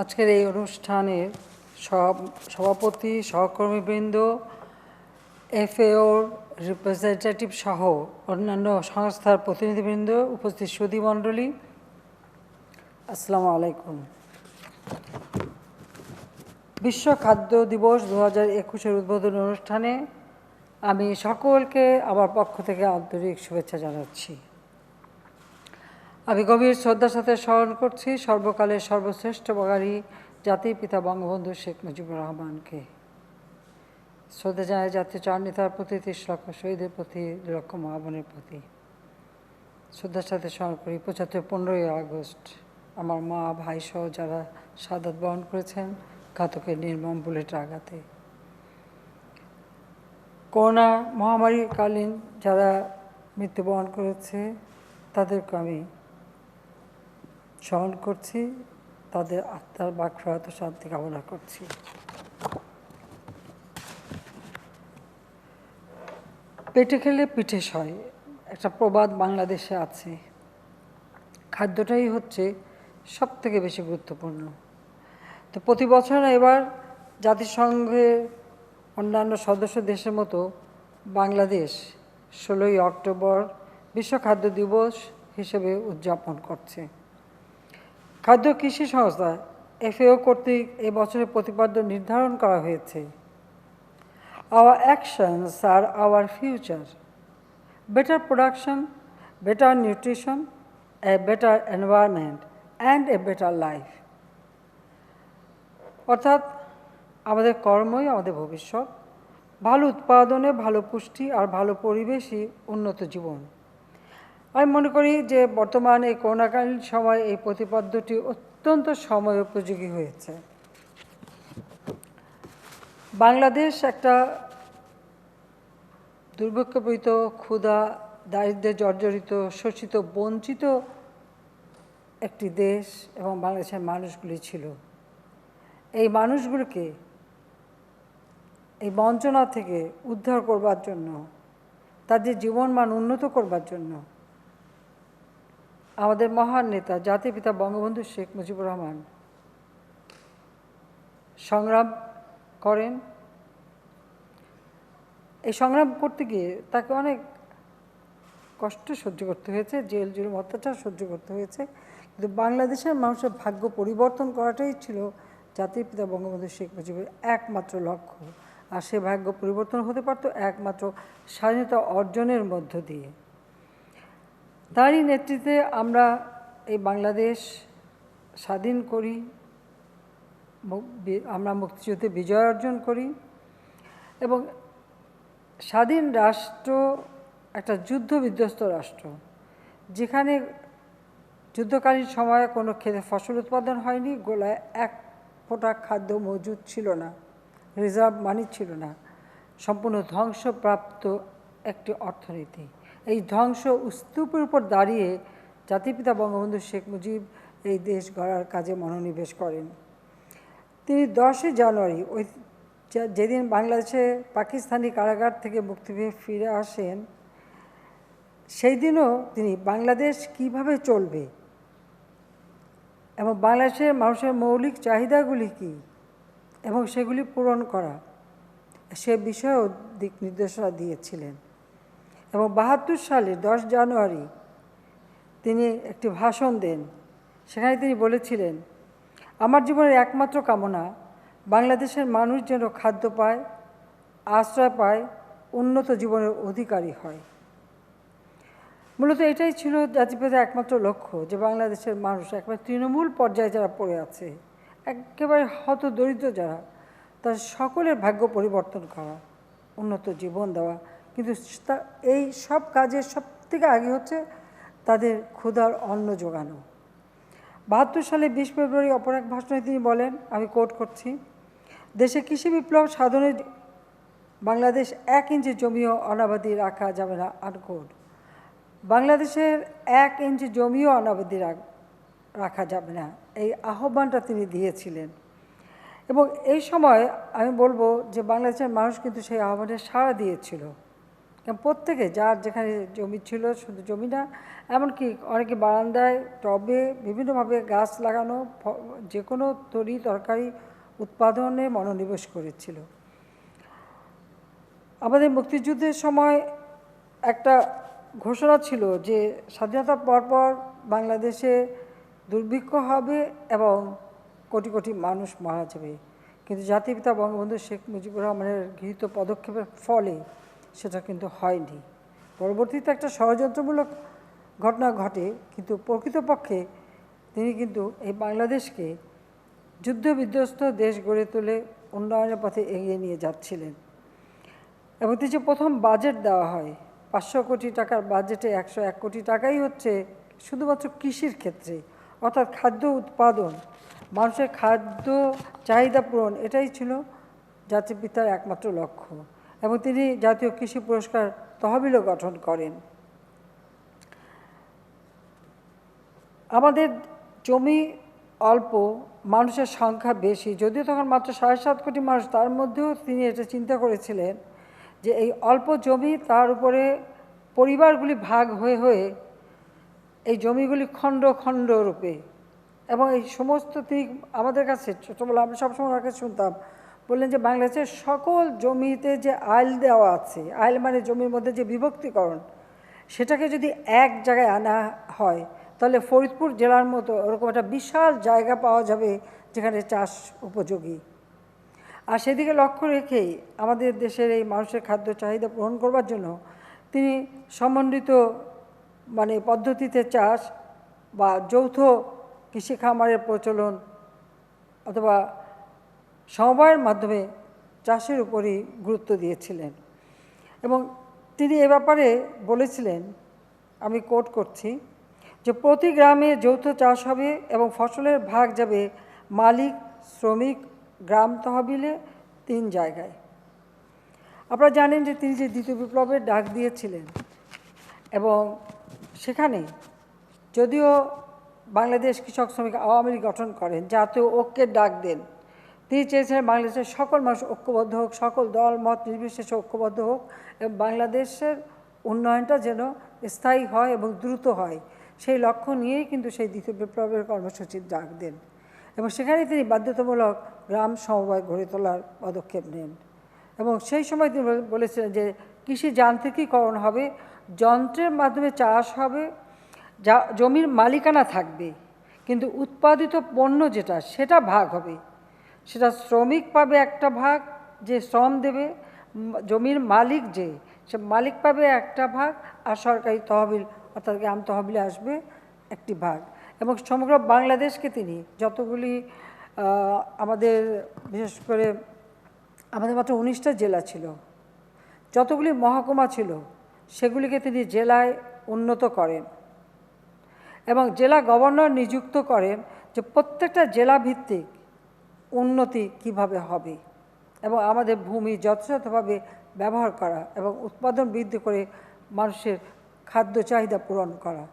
আজকের এই অনুষ্ঠানের সভাপতি, সহকর্মীবৃন্দ, এফএওর রিপ্রেজেন্টেটিভ সহ অন্যান্য সংস্থার প্রতিনিধিবৃন্দ, উপস্থিত সুধীমণ্ডলী, আসসালামু আলাইকুম। বিশ্ব খাদ্য দিবস 2021-এর উদ্বোধনী অনুষ্ঠানে আমি সকলকে আমার পক্ষ থেকে আন্তরিক শুভেচ্ছা জানাচ্ছি। আমি গভীর শ্রদ্ধার সাথে স্মরণ করছি সর্বকালের সর্বশ্রেষ্ঠ বাঙালি জাতির পিতা বঙ্গবন্ধু শেখ মুজিবুর রহমানকে। শ্রদ্ধা জানাই জাতীয় চারণিতার প্রতি, 30 লক্ষ শহীদের প্রতি, 2 লক্ষ মা বোনের প্রতি। শ্রদ্ধার সাথে স্মরণ করি 15ই আগস্ট আমার মা, ভাই সহ যারা শাহাদাত বরণ করেছেন ঘাতকের নির্মম বুলেটের আঘাতে। করোনা মহামারীকালীন যারা মৃত্যুবরণ করেছে তাদেরকে আমি স্মরণ করছি, তাদের আত্মার বাকফারাত শান্তি কামনা করছি। পেটে খেলে পিঠে সয়, একটা প্রবাদ বাংলাদেশে আছে। খাদ্যটাই হচ্ছে সবথেকে বেশি গুরুত্বপূর্ণ। তো প্রতি বছর এবার জাতিসংঘের অন্যান্য সদস্য দেশের মতো বাংলাদেশ 16ই অক্টোবর বিশ্ব খাদ্য দিবস হিসেবে উদযাপন করছে। খাদ্য কৃষি সংস্থা এফএও কর্তৃক এবছরের প্রতিপাদ্য নির্ধারণ করা হয়েছে, Our actions are our future. Better production, better nutrition, a better environment, and a better life. অর্থাৎ আমাদের কর্মই আমাদের ভবিষ্যৎ, ভালো উৎপাদনে ভালো পুষ্টি আর ভালো পরিবেশই উন্নত জীবন। আমি মনে করি যে বর্তমান এই করোনাকালীন সময় এই প্রতিপাদ্যটি অত্যন্ত সময় উপযোগী হয়েছে। বাংলাদেশ একটা দুর্ভিক্ষপীড়িত, ক্ষুধা, দারিদ্র্যে জর্জরিত, শোষিত, বঞ্চিত একটি দেশ এবং বাংলাদেশের মানুষগুলি ছিল। এই মানুষগুলোকে এই বঞ্চনা থেকে উদ্ধার করবার জন্য, তাদের জীবনমান উন্নত করবার জন্য আমাদের মহান নেতা জাতির পিতা বঙ্গবন্ধু শেখ মুজিবুর রহমান সংগ্রাম করেন। এই সংগ্রাম করতে গিয়ে তাকে অনেক কষ্ট সহ্য করতে হয়েছে, জেল জুলুম অত্যাচার সহ্য করতে হয়েছে, কিন্তু বাংলাদেশের মানুষের ভাগ্য পরিবর্তন করাটাই ছিল জাতির পিতা বঙ্গবন্ধু শেখ মুজিবের একমাত্র লক্ষ্য। আর সে ভাগ্য পরিবর্তন হতে পারত একমাত্র স্বাধীনতা অর্জনের মধ্য দিয়ে। তারই নেতৃত্বে আমরা এই বাংলাদেশ স্বাধীন করি, আমরা মুক্তিযুদ্ধে বিজয় অর্জন করি এবং স্বাধীন রাষ্ট্র একটা যুদ্ধ বিধ্বস্ত রাষ্ট্র, যেখানে যুদ্ধকালীন সময়ে কোনো খেতে ফসল উৎপাদন হয়নি, গোলায় এক ফোঁটা খাদ্য মজুদ ছিল না, রিজার্ভ মানি ছিল না, সম্পূর্ণ ধ্বংসপ্রাপ্ত একটি অর্থনীতি। এই ধ্বংস স্তূপের উপর দাঁড়িয়ে জাতির পিতা বঙ্গবন্ধু শেখ মুজিব এই দেশ গড়ার কাজে মনোনিবেশ করেন। তিনি 10 জানুয়ারি ওই যেদিন বাংলাদেশে পাকিস্তানি কারাগার থেকে মুক্তি পেয়ে ফিরে আসেন, সেই দিনও তিনি বাংলাদেশ কিভাবে চলবে এবং বাংলাদেশের মানুষের মৌলিক চাহিদাগুলি কী এবং সেগুলি পূরণ করা, সে বিষয়েও দিক নির্দেশনা দিয়েছিলেন। এবং 72 সালের 10 জানুয়ারি তিনি একটি ভাষণ দেন। সেখানে তিনি বলেছিলেন, আমার জীবনের একমাত্র কামনা বাংলাদেশের মানুষ যেন খাদ্য পায়, আশ্রয় পায়, উন্নত জীবনের অধিকারী হয়। মূলত এটাই ছিল জাতিপিতার একমাত্র লক্ষ্য, যে বাংলাদেশের মানুষ একবার তৃণমূল পর্যায়ে যারা পড়ে আছে, একেবারে হত দরিদ্র যারা, তার সকলের ভাগ্য পরিবর্তন করা, উন্নত জীবন দেওয়া। কিন্তু এই সব কাজের সব থেকে আগে হচ্ছে তাদের ক্ষুধার অন্ন জোগানো। 72 সালে 20 ফেব্রুয়ারি অপর এক ভাষণে তিনি বলেন, আমি কোট করছি, দেশে কৃষি বিপ্লব সাধনে বাংলাদেশ 1 ইঞ্চি জমিও অনাবাদি রাখা যাবে না, আনকোট। বাংলাদেশের 1 ইঞ্চি জমিও অনাবাদি রাখা যাবে না, এই আহ্বানটা তিনি দিয়েছিলেন। এবং এই সময় আমি বলবো যে বাংলাদেশের মানুষ কিন্তু সেই আহ্বানে সাড়া দিয়েছিল। এবং প্রত্যেকে যার যেখানে জমি ছিল, শুধু জমি না, এমনকি অনেকে বারান্দায় টবে বিভিন্নভাবে গাছ লাগানো, যে কোনো তরি তরকারি উৎপাদনে মনোনিবেশ করেছিল। আমাদের মুক্তিযুদ্ধের সময় একটা ঘোষণা ছিল যে স্বাধীনতার পরপর বাংলাদেশে দুর্ভিক্ষ হবে এবং কোটি কোটি মানুষ মারা যাবে, কিন্তু জাতির পিতা বঙ্গবন্ধু শেখ মুজিবুর রহমানের গৃহীত পদক্ষেপের ফলে সেটা কিন্তু হয়নি। পরবর্তীতে একটা ষড়যন্ত্রমূলক ঘটনা ঘটে, কিন্তু প্রকৃতপক্ষে তিনি কিন্তু এই বাংলাদেশকে যুদ্ধবিধ্বস্ত দেশ গড়ে তুলে উন্নয়নের পথে এগিয়ে নিয়ে যাচ্ছিলেন। এবং তিনি যে প্রথম বাজেট দেওয়া হয়, 500 কোটি টাকার বাজেটে 101 কোটি টাকাই হচ্ছে শুধুমাত্র কৃষির ক্ষেত্রে, অর্থাৎ খাদ্য উৎপাদন, মানুষের খাদ্য চাহিদা পূরণ, এটাই ছিল জাতির পিতার একমাত্র লক্ষ্য। এবং তিনি জাতীয় কৃষি পুরস্কার তহবিলও গঠন করেন। আমাদের জমি অল্প, মানুষের সংখ্যা বেশি, যদিও তখন মাত্র 7.5 কোটি মানুষ, তার মধ্যেও তিনি এটা চিন্তা করেছিলেন যে এই অল্প জমি, তার উপরে পরিবারগুলি ভাগ হয়ে হয়ে এই জমিগুলি খণ্ড খণ্ড রূপে, এবং এই সমস্ত তিনি আমাদের কাছে ছোটোবেলা আমরা সবসময় ওনার কাছে শুনতাম, বললেন যে বাংলাদেশের সকল জমিতে যে আইল দেওয়া আছে, আইল মানে জমির মধ্যে যে বিভক্তিকরণ, সেটাকে যদি এক জায়গায় আনা হয় তাহলে ফরিদপুর জেলার মতো ওরকম একটা বিশাল জায়গা পাওয়া যাবে যেখানে চাষ উপযোগী। আর সেদিকে লক্ষ্য রেখেই আমাদের দেশের এই মানুষের খাদ্য চাহিদা পূরণ করবার জন্য তিনি সমন্বিত পদ্ধতিতে চাষ বা যৌথ কৃষি খামারের প্রচলন অথবা সমবায়ের মাধ্যমে চাষের উপরই গুরুত্ব দিয়েছিলেন। এবং তিনি এ ব্যাপারে বলেছিলেন, আমি কোট করছি, যে প্রতি গ্রামে যৌথ চাষ হবে এবং ফসলের ভাগ যাবে মালিক, শ্রমিক, গ্রাম তহবিলে 3 জায়গায়। আপনারা জানেন যে তিনি যে দ্বিতীয় বিপ্লবের ডাক দিয়েছিলেন, এবং সেখানে যদিও বাংলাদেশ কৃষক শ্রমিক আওয়ামী লীগ গঠন করেন, জাতীয় ঐক্যের ডাক দেন, তিনি চেয়েছিলেন বাংলাদেশের সকল মানুষ ঐক্যবদ্ধ হোক, সকল দল মত নির্বিশেষে ঐক্যবদ্ধ হোক, এবং বাংলাদেশের উন্নয়নটা যেন স্থায়ী হয় এবং দ্রুত হয়, সেই লক্ষ্য নিয়েই কিন্তু সেই দ্বিতীয় বিপ্লবের কর্মসূচির ডাক দেন। এবং সেখানে তিনি বাধ্যতামূলক গ্রাম সমবায় গড়ে তোলার পদক্ষেপ নেন। এবং সেই সময় তিনি বলেছিলেন যে কৃষি যান্ত্রিকীকরণ হবে, যন্ত্রের মাধ্যমে চাষ হবে, জমির মালিকানা থাকবে, কিন্তু উৎপাদিত পণ্য যেটা সেটা ভাগ হবে, সেটা শ্রমিক পাবে একটা ভাগ, যে শ্রম দেবে, জমির মালিক সে মালিক পাবে একটা ভাগ, আর সরকারি তহবিল অর্থাৎ গ্রাম তহবিলে আসবে একটি ভাগ। এবং সমগ্র বাংলাদেশকে তিনি যতগুলি আমাদের বিশেষ করে আমাদের মাত্র 19টা জেলা ছিল, যতগুলি মহকুমা ছিল সেগুলিকে তিনি জেলায় উন্নত করেন এবং জেলা গভর্নর নিযুক্ত করেন যে প্রত্যেকটা জেলা ভিত্তিক উন্নতি কিভাবে হবে এবং আমাদের ভূমি যথাযথভাবে ব্যবহার করা এবং উৎপাদন বৃদ্ধি করে মানুষের খাদ্য চাহিদা পূরণ করা।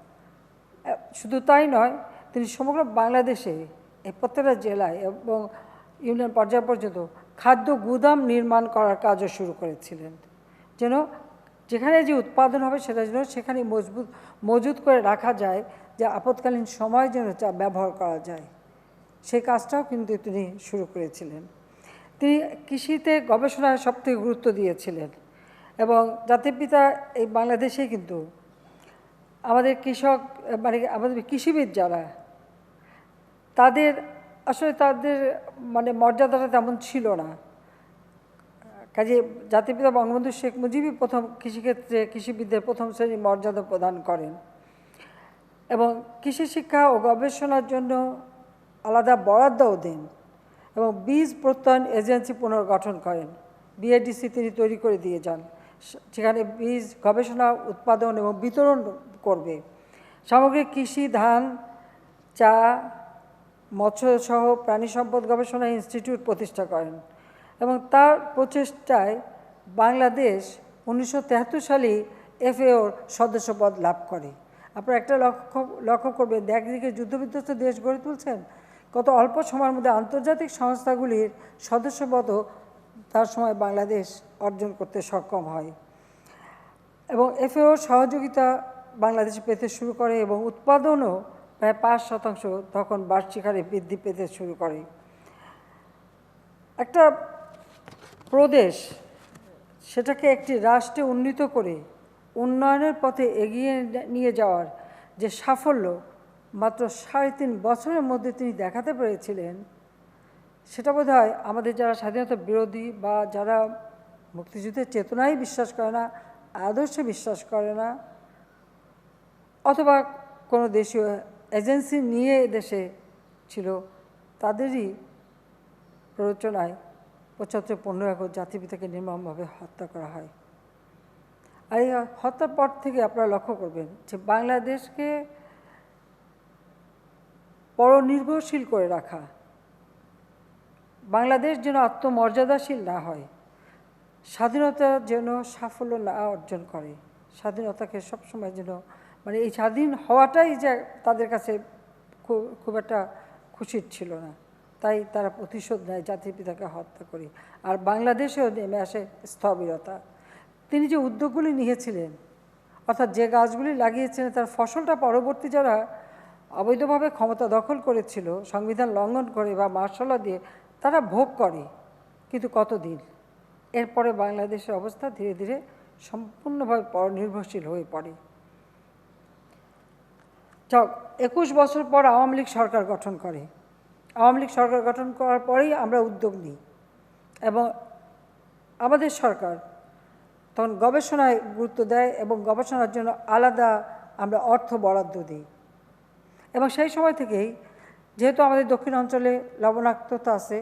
শুধু তাই নয়, তিনি সমগ্র বাংলাদেশে এই প্রত্যেকটা জেলায় এবং ইউনিয়ন পর্যায় পর্যন্ত খাদ্য গুদাম নির্মাণ করার কাজও শুরু করেছিলেন, যেন যেখানে যে উৎপাদন হবে সেটা যেন সেখানে মজুত করে রাখা যায়, যে আপৎকালীন সময় যেন তা ব্যবহার করা যায়, সেই কাজটাও কিন্তু তিনি শুরু করেছিলেন। তিনি কৃষিতে গবেষণায় সবথেকে গুরুত্ব দিয়েছিলেন এবং জাতির পিতা এই বাংলাদেশে কিন্তু আমাদের কৃষক আমাদের কৃষিবিদ যারা, তাদের আসলে তাদের মর্যাদাটা তেমন ছিল না। কাজে জাতির পিতা বঙ্গবন্ধু শেখ মুজিবই প্রথম কৃষিক্ষেত্রে কৃষিবিদদের প্রথম শ্রেণীর মর্যাদা প্রদান করেন এবং কৃষি শিক্ষা ও গবেষণার জন্য আলাদা বরাদ্দও দেন এবং বীজ প্রত্যয়ন এজেন্সি পুনর্গঠন করেন। বিএডিসি তিনি তৈরি করে দিয়ে যান, সেখানে বীজ গবেষণা, উৎপাদন এবং বিতরণ করবে। সামগ্রিক কৃষি, ধান, চা, মৎস্যসহ প্রাণী সম্পদ গবেষণা ইনস্টিটিউট প্রতিষ্ঠা করেন এবং তার প্রচেষ্টায় বাংলাদেশ 1973 সালে FAOর সদস্যপদ লাভ করে। আপনারা একটা লক্ষ্য করবেন, একদিকে যুদ্ধবিধ্বস্ত দেশ গড়ে তুলছেন, কত অল্প সময়ের মধ্যে আন্তর্জাতিক সংস্থাগুলির সদস্যপদও তার সময় বাংলাদেশ অর্জন করতে সক্ষম হয়। এবং এফএও সহযোগিতা বাংলাদেশে পেতে শুরু করে এবং উৎপাদনও প্রায় 5% তখন বার্ষিক হারে বৃদ্ধি পেতে শুরু করে। একটা প্রদেশ সেটাকে একটি রাষ্ট্রে উন্নীত করে উন্নয়নের পথে এগিয়ে নিয়ে যাওয়ার যে সাফল্য মাত্র 3.5 বছরের মধ্যে তিনি দেখাতে পেরেছিলেন, সেটা বোধহয় আমাদের যারা স্বাধীনতা বিরোধী বা যারা মুক্তিযুদ্ধের চেতনায় বিশ্বাস করে না, আদর্শে বিশ্বাস করে না, অথবা কোনো দেশীয় এজেন্সি নিয়ে দেশে ছিল, তাদেরই প্ররোচনায় 15 আগস্ট জাতির পিতাকে নির্মমভাবে হত্যা করা হয়। আর এই হত্যার পর থেকে আপনারা লক্ষ্য করবেন যে বাংলাদেশকে পরনির্ভরশীল করে রাখা, বাংলাদেশ যেন আত্মমর্যাদাশীল না হয়, স্বাধীনতা যেন সাফল্য না অর্জন করে, স্বাধীনতাকে সবসময় যেন মানে এই স্বাধীন হওয়াটাই যে তাদের কাছে খুব একটা খুশির ছিল না, তাই তারা প্রতিশোধ নেয়, জাতির পিতাকে হত্যা করে। আর বাংলাদেশেও নেমে আসে স্থবিরতা। তিনি যে উদ্যোগগুলি নিয়েছিলেন, অর্থাৎ যে গাছগুলি লাগিয়েছিলেন তার ফসলটা পরবর্তী যারা অবৈধভাবে ক্ষমতা দখল করেছিল সংবিধান লঙ্ঘন করে বা মার্শাল ল দিয়ে, তারা ভোগ করে, কিন্তু কতদিন? এরপরে বাংলাদেশের অবস্থা ধীরে ধীরে সম্পূর্ণভাবে পরনির্ভরশীল হয়ে পড়ে। 21 বছর পর আওয়ামী লীগ সরকার গঠন করে। আওয়ামী লীগ সরকার গঠন করার পরেই আমরা উদ্যোগ নিই এবং আমাদের সরকার তখন গবেষণায় গুরুত্ব দেয় এবং গবেষণার জন্য আলাদা আমরা অর্থ বরাদ্দ দিই। এবং সেই সময় থেকেই যেহেতু আমাদের দক্ষিণ অঞ্চলে লবণাক্ততা আছে,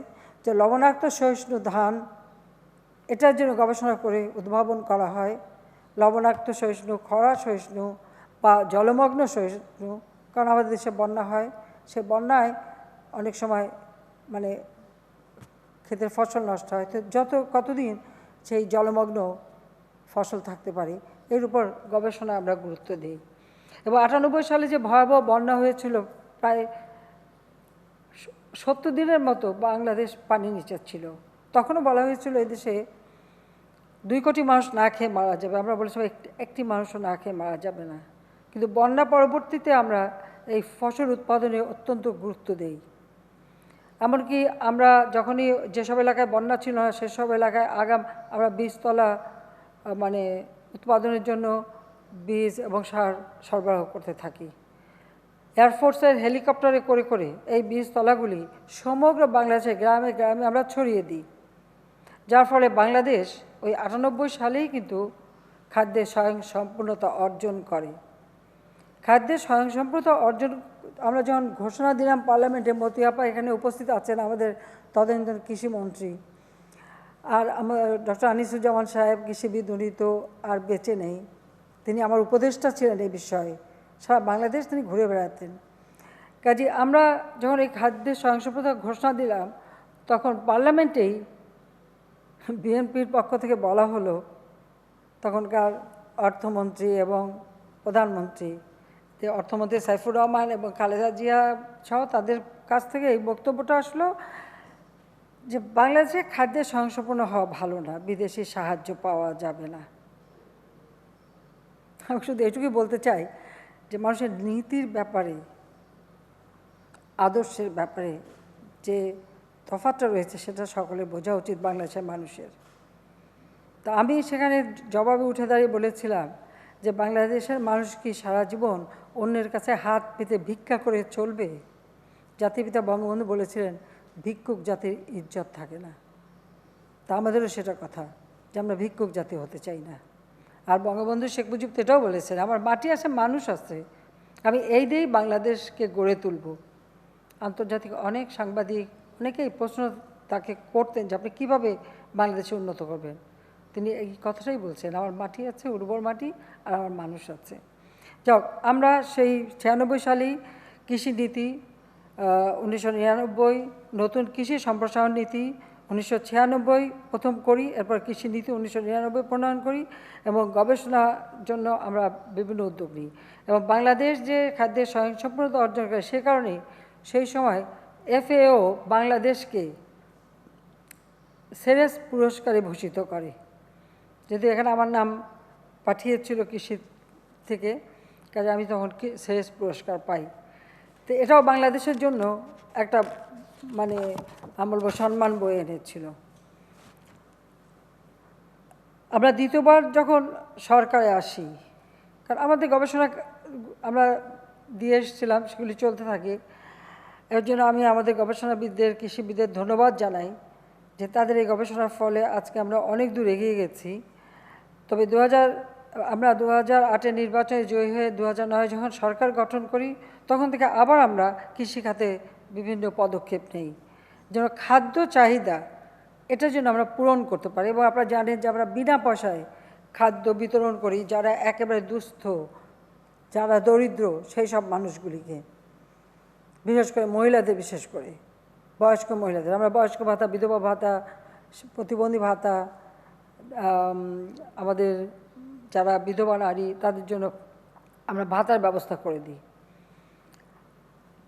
যে লবণাক্ত সহিষ্ণু ধান এটার জন্য গবেষণা করে উদ্ভাবন করা হয়, লবণাক্ত সহিষ্ণু, খরা সহিষ্ণু বা জলমগ্ন সহিষ্ণু। কারণ আমাদের দেশে বন্যা হয়, সে বন্যায় অনেক সময় মানে ক্ষেতের ফসল নষ্ট হয়, তো কতদিন সেই জলমগ্ন ফসল থাকতে পারে, এর উপর গবেষণা আমরা গুরুত্ব দিই। এবং 98 সালে যে ভয়াবহ বন্যা হয়েছিল, প্রায় 70 দিনের মতো বাংলাদেশ পানি নিচে ছিল। তখনও বলা হয়েছিল এই দেশে 2 কোটি মানুষ না খেয়ে মারা যাবে, আমরা বলেছিলাম একটি মানুষও না খেয়ে মারা যাবে না। কিন্তু বন্যা পরবর্তীতে আমরা এই ফসল উৎপাদনে অত্যন্ত গুরুত্ব দেই। এমনকি আমরা যখনই যেসব এলাকায় বন্যা ছিল না সেসব এলাকায় আমরা বীজতলা মানে উৎপাদনের জন্য বীজ এবং সার সরবরাহ করতে থাকি। এয়ারফোর্সের হেলিকপ্টারে করে করে এই বীজতলাগুলি সমগ্র বাংলাদেশের গ্রামে গ্রামে আমরা ছড়িয়ে দিই, যার ফলে বাংলাদেশ ওই 98 সালেই কিন্তু খাদ্যের স্বয়ংসম্পূর্ণতা অর্জন করে। খাদ্যের স্বয়ংসম্পূর্ণতা অর্জন আমরা যখন ঘোষণা দিলাম পার্লামেন্টে, মতি আপা এখানে উপস্থিত আছেন, আমাদের তদানীন্তন কৃষিমন্ত্রী, আর আমার ডক্টর আনিসুজ্জামান সাহেব কৃষিবিদ, উনি তো আর বেঁচে নেই, তিনি আমার উপদেষ্টা ছিলেন এই বিষয়ে, সারা বাংলাদেশ তিনি ঘুরে বেড়াতেন। কাজে আমরা যখন এই খাদ্যের স্বয়ংসম্পূর্ণতা ঘোষণা দিলাম, তখন পার্লামেন্টেই বিএনপির পক্ষ থেকে বলা হলো, তখনকার অর্থমন্ত্রী এবং প্রধানমন্ত্রী, যে অর্থমন্ত্রী সাইফুর রহমান এবং খালেদা জিয়া সহ তাদের কাছ থেকে এই বক্তব্যটা আসলো যে বাংলাদেশে খাদ্যের স্বয়ংসম্পূর্ণ হওয়া ভালো না, বিদেশি সাহায্য পাওয়া যাবে না। আমি শুধু এটুকুই বলতে চাই যে মানুষের নীতির ব্যাপারে, আদর্শের ব্যাপারে যে তফাৎটা রয়েছে সেটা সকলে বোঝা উচিত বাংলাদেশের মানুষের। তা আমি সেখানে জবাবে উঠে দাঁড়িয়ে বলেছিলাম যে বাংলাদেশের মানুষ কি সারা জীবন অন্যের কাছে হাত পেতে ভিক্ষা করে চলবে? জাতির পিতা বঙ্গবন্ধু বলেছিলেন ভিক্ষুক জাতির ইজ্জত থাকে না। তা আমাদেরও সেটা কথা যে আমরা ভিক্ষুক জাতি হতে চাই না। আর বঙ্গবন্ধু শেখ মুজিব তো এটাও বলেছেন, আমার মাটি আছে, মানুষ আছে, আমি এই দিয়েই বাংলাদেশকে গড়ে তুলব। আন্তর্জাতিক অনেক সাংবাদিক অনেকেই প্রশ্ন তাকে করতেন যে আপনি কীভাবে বাংলাদেশে উন্নত করবেন, তিনি এই কথাটাই বলছেন, আমার মাটি আছে, উর্বর মাটি, আর আমার মানুষ আছে। যাক, আমরা সেই 96 সালেই কৃষি নীতি, 1999 নতুন কৃষি সম্প্রসারণ নীতি, 1996 প্রথম করি, এরপর কৃষি নীতি 1999 প্রণয়ন করি এবং গবেষণার জন্য আমরা বিভিন্ন উদ্যোগ নিই। এবং বাংলাদেশ যে খাদ্যের স্বয়ংসম্পূর্ণতা অর্জন করে, সে কারণে সেই সময় এফএও বাংলাদেশকে সেরেস পুরস্কারে ভূষিত করে। যদি এখানে আমার নাম পাঠিয়েছিল কৃষি থেকে, কাজে আমি তখন সেস পুরস্কার পাই। তো এটাও বাংলাদেশের জন্য একটা মানে আমি বলবো সম্মান বয়ে এনেছিল। আমরা দ্বিতীয়বার যখন সরকারে আসি, কারণ আমাদের গবেষণা আমরা দিয়ে এসেছিলাম, সেগুলি চলতে থাকে। এর জন্য আমি আমাদের গবেষণাবিদদের, কৃষিবিদদের ধন্যবাদ জানাই যে তাদের এই গবেষণার ফলে আজকে আমরা অনেক দূর এগিয়ে গেছি। তবে আমরা 2008-এ নির্বাচনে জয়ী হয়ে 2009 যখন সরকার গঠন করি, তখন থেকে আবার আমরা কৃষিখাতে বিভিন্ন পদক্ষেপ নেই যেন খাদ্য চাহিদা এটার জন্য আমরা পূরণ করতে পারি। এবং আপনারা জানেন যে আমরা বিনা পয়সায় খাদ্য বিতরণ করি যারা একেবারে দুস্থ, যারা দরিদ্র, সেই সব মানুষগুলিকে, বিশেষ করে মহিলাদের, বিশেষ করে বয়স্ক মহিলাদের। আমরা বয়স্ক ভাতা, বিধবা ভাতা, প্রতিবন্ধী ভাতা, আমাদের যারা বিধবা নারী তাদের জন্য আমরা ভাতার ব্যবস্থা করে দিই।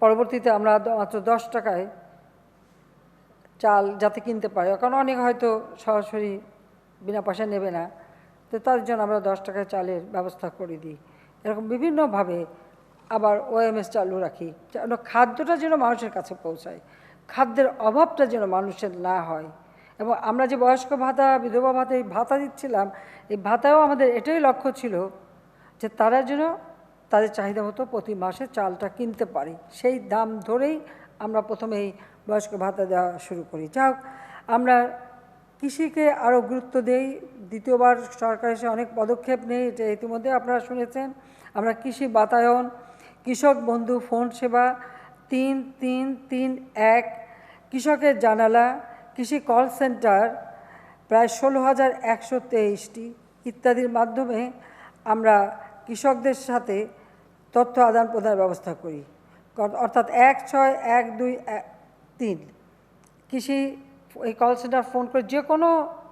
পরবর্তীতে আমরা মাত্র 10 টাকায় চাল যাতে কিনতে পারে, কারণ অনেক হয়তো সরাসরি বিনা পয়সা নেবে না, তো তার জন্য আমরা 10 টাকায় চালের ব্যবস্থা করে দিই। এরকম বিভিন্নভাবে আবার ওএমএস চালু রাখি যেন খাদ্যটা যেন মানুষের কাছে পৌঁছায়, খাদ্যের অভাবটা যেন মানুষের না হয়। এবং আমরা যে বয়স্ক ভাতা, বিধবা ভাতা, এই ভাতা দিচ্ছিলাম, এই ভাতায়ও আমাদের এটাই লক্ষ্য ছিল যে তারা যেন তাদের চাহিদা মতো প্রতি মাসে চালটা কিনতে পারে। সেই দাম ধরেই আমরা প্রথমে এই বয়স্ক ভাতা দেওয়া শুরু করি। যাই হোক, আমরা কৃষিকে আরও গুরুত্ব দেই। দ্বিতীয়বার সরকার এসে অনেক পদক্ষেপ নেই, এটা ইতিমধ্যে আপনারা শুনেছেন। আমরা কৃষি বাতায়ন, কৃষক বন্ধু ফোন সেবা, 3331, কৃষকের জানালা, কৃষি কল সেন্টার প্রায় 16,123টি ইত্যাদির মাধ্যমে আমরা কৃষকদের সাথে তথ্য আদান প্রদানের ব্যবস্থা করি। অর্থাৎ 161213 কৃষি এই কল সেন্টার ফোন করে যে কোনো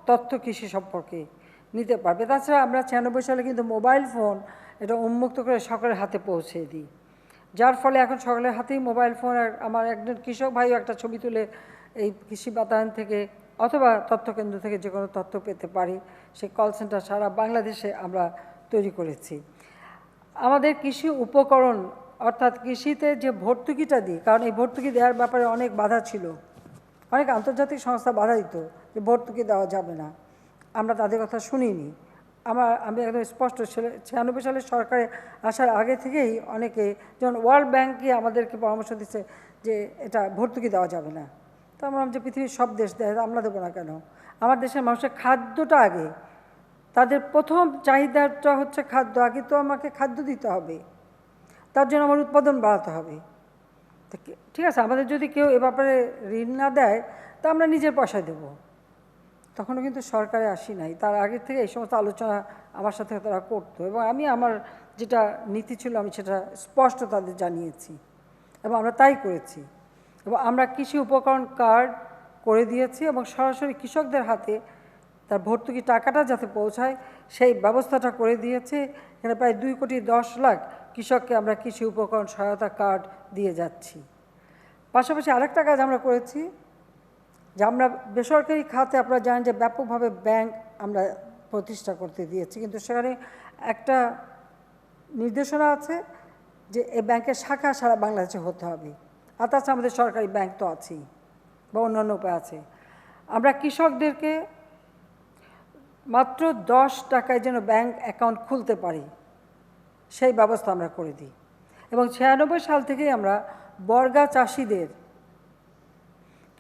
তথ্য কৃষি সম্পর্কে নিতে পারবে। তাছাড়া আমরা 96 সালে কিন্তু মোবাইল ফোন এটা উন্মুক্ত করে সকলের হাতে পৌঁছে দিই, যার ফলে এখন সকলের হাতেই মোবাইল ফোন। আর আমার একজন কৃষক ভাইও একটা ছবি তুলে এই কৃষি বাতায়ন থেকে অথবা তথ্যকেন্দ্র থেকে যে কোনো তথ্য পেতে পারি। সেই কল সেন্টার সারা বাংলাদেশে আমরা তৈরি করেছি। আমাদের কৃষি উপকরণ অর্থাৎ কৃষিতে যে ভর্তুকিটা দিই, কারণ এই ভর্তুকি দেওয়ার ব্যাপারে অনেক বাধা ছিল, অনেক আন্তর্জাতিক সংস্থা বাধা দিত যে ভর্তুকি দেওয়া যাবে না, আমরা তাদের কথা শুনিনি। আমি একদম স্পষ্ট, 96 সালে সরকারে আসার আগে থেকেই অনেকে, যেমন ওয়ার্ল্ড ব্যাংকই আমাদেরকে পরামর্শ দিচ্ছে যে এটা ভর্তুকি দেওয়া যাবে না। তো আমরা যে পৃথিবীর সব দেশ দেয়, আমরা দেবো না কেন? আমার দেশের মানুষের খাদ্যটা আগে, তাদের প্রথম চাহিদাটা হচ্ছে খাদ্য। আগে তো আমাকে খাদ্য দিতে হবে, তার জন্য আমার উৎপাদন বাড়াতে হবে। ঠিক আছে, আমাদের যদি কেউ এ ব্যাপারে ঋণ না দেয় তা আমরা নিজের পয়সা দেব। তখনও কিন্তু সরকারে আসি নাই, তার আগের থেকে এই সমস্ত আলোচনা আমার সাথে তারা করতো এবং আমি আমার যেটা নীতি ছিল আমি সেটা স্পষ্ট তাদের জানিয়েছি এবং আমরা তাই করেছি। এবং আমরা কৃষি উপকরণ কার্ড করে দিয়েছি এবং সরাসরি কৃষকদের হাতে তার ভর্তুকি টাকাটা যাতে পৌঁছায় সেই ব্যবস্থাটা করে দিয়েছে। এখানে প্রায় 2,10,00,000 কৃষককে আমরা কৃষি উপকরণ সহায়তা কার্ড দিয়ে যাচ্ছি। পাশাপাশি আরেকটা কাজ আমরা করেছি যে আমরা বেসরকারি খাতে, আপনারা জানেন যে ব্যাপকভাবে ব্যাংক আমরা প্রতিষ্ঠা করতে দিয়েছি, কিন্তু সেখানে একটা নির্দেশনা আছে যে এই ব্যাংকের শাখা সারা বাংলাদেশে হতে হবে। আর তাছাড়া আমাদের সরকারি ব্যাংক তো আছেই বা অন্যান্য উপায় আছে। আমরা কৃষকদেরকে মাত্র 10 টাকায় যেন ব্যাংক অ্যাকাউন্ট খুলতে পারি সেই ব্যবস্থা আমরা করে দিই। এবং 96 সাল থেকেই আমরা বর্গা চাষিদের